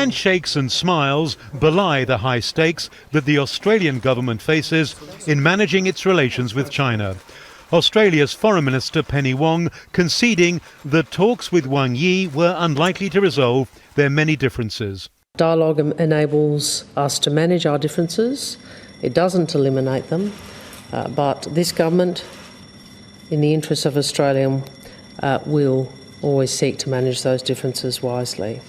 Handshakes and smiles belie the high stakes that the Australian government faces in managing its relations with China. Australia's Foreign Minister Penny Wong conceding that talks with Wang were unlikely to resolve their many differences. Dialogue enables us to manage our differences. It doesn't eliminate them, but this government, in the interests of Australia, will always seek to manage those differences wisely.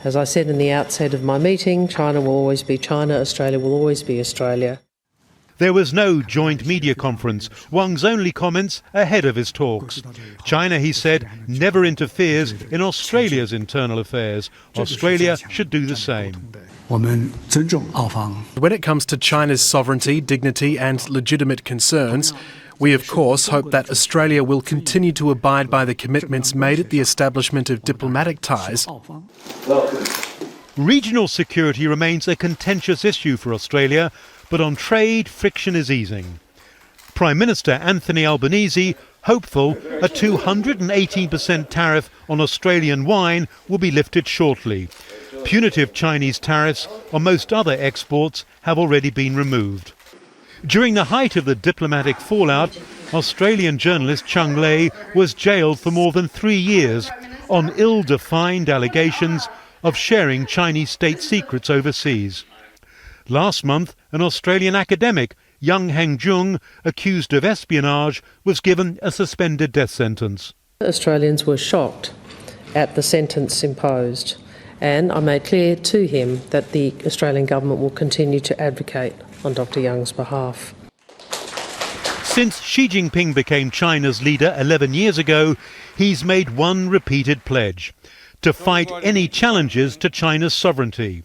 As I said in the outset of my meeting, China will always be China, Australia will always be Australia. There was no joint media conference, Wang's only comments ahead of his talks. China, he said, never interferes in Australia's internal affairs. Australia should do the same. When it comes to China's sovereignty, dignity and legitimate concerns, we of course hope that Australia will continue to abide by the commitments made at the establishment of diplomatic ties. Regional security remains a contentious issue for Australia, but on trade, friction is easing. Prime Minister Anthony Albanese hopeful a 218% tariff on Australian wine will be lifted shortly. Punitive Chinese tariffs on most other exports have already been removed. During the height of the diplomatic fallout, Australian journalist Chung Lei was jailed for more than 3 years on ill-defined allegations of sharing Chinese state secrets overseas. Last month, an Australian academic, Young Heng-jung, accused of espionage, was given a suspended death sentence. Australians were shocked at the sentence imposed, and I made clear to him that the Australian government will continue to advocate on Dr. Young's behalf. Since Xi Jinping became China's leader 11 years ago, he's made one repeated pledge: to fight any challenges to China's sovereignty.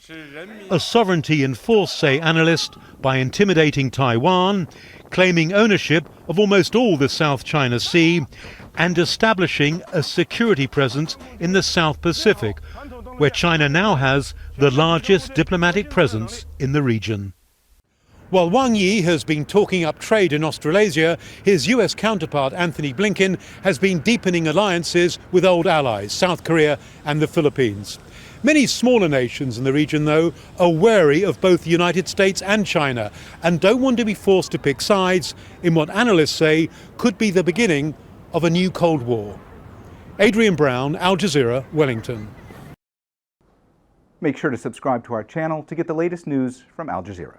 A sovereignty enforced, say analysts, by intimidating Taiwan, claiming ownership of almost all the South China Sea, and establishing a security presence in the South Pacific, where China now has the largest diplomatic presence in the region. While Wang Yi has been talking up trade in Australasia, his US counterpart Anthony Blinken has been deepening alliances with old allies, South Korea and the Philippines. Many smaller nations in the region, though, are wary of both the United States and China and don't want to be forced to pick sides in what analysts say could be the beginning of a new Cold War. Adrian Brown, Al Jazeera, Wellington. Make sure to subscribe to our channel to get the latest news from Al Jazeera.